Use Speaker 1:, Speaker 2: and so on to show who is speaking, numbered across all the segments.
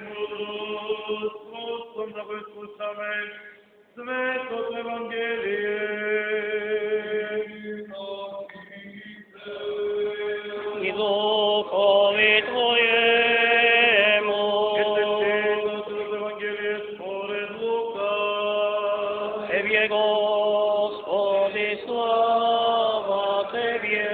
Speaker 1: мудрост, Господом да го изслушаме, Светото Евангелие.
Speaker 2: И духови Твоему.
Speaker 1: Святото Евангелие според Лука.
Speaker 2: Тебе, Господи, слава Тебе.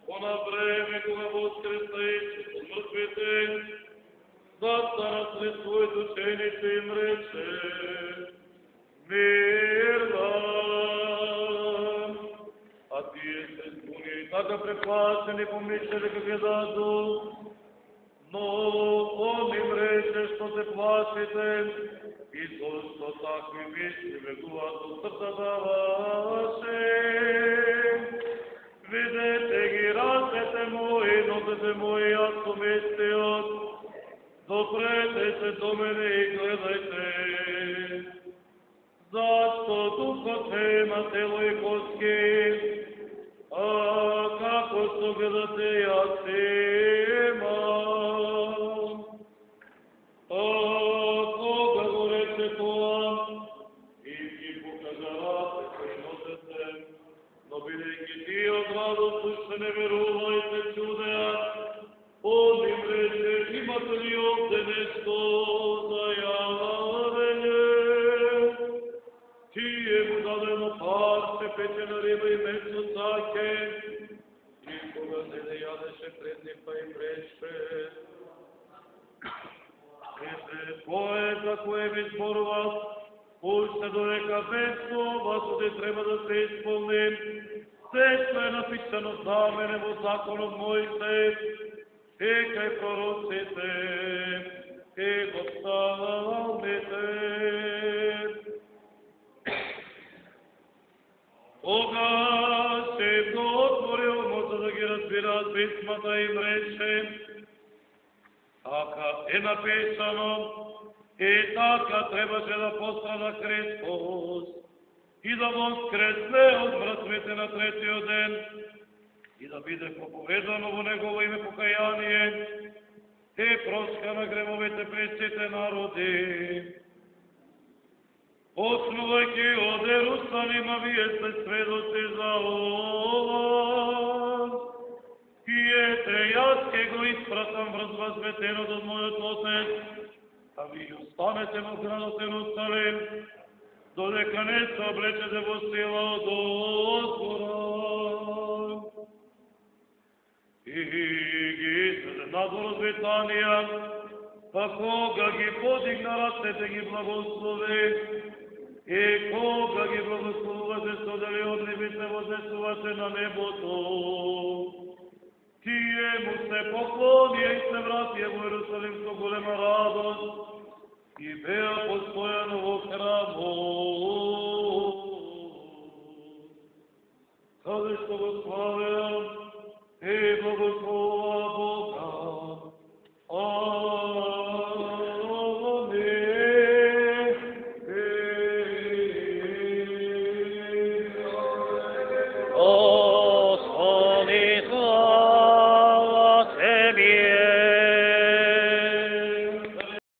Speaker 1: Она време, кога воскресна Исус от мъртвите, застана след своите ученици им рече: мир вам! А тие се сбуни и така преплашени помислили как е даду. Но он им рече, що се плашите, и зашто такви мисли бегуват от сърцата ваше. Видете ги ръцете мои, нозете мои, аз съм истиот. Допрете се до мене и гледайте. Защо духът има тело и костки, а како што гледате јас имам. Кога го рече тоа, им ги покажа ръцете и нозете, но бидејќи тие од радост уште не верува и се чудеа, он им рече: имате ли овде нешто за јавење? Тие му дадено парче печена риба и месо саке, и кога се не јадеше пред нив, па им рече: кое за кое ви зборував, уште додека без вас оде треба да се исполни се што е написано за мене во законот Мојсев и кај пророците и во псалмите. Тогаш им го отворил умот да ги разбираат писмата, им рече: така е написано, и така требаше да пострада Христос и да воскресне од мртвите на третиот ден и да биде проповедано во Негово име покаяние и прошка на гревовите пред сите народи. Почнувајќи од Ерусалима, вие сте сведоци за ова. И ете, јас ке го испратам врз вас ветенот од мојот Отец, а ви останете во градот Ерусалим, додека не се облечете во сила од озгора. И ги изведе надвор од Витанија, па кога ги подигна рацете ги благослови, и кога ги благословуваше стодели од нив и се вознесуваше на небото, тие му се поклонија и се вратија во Ерусалим со голема радост и беа постојано во храмот, каде што го славеа и благословуваа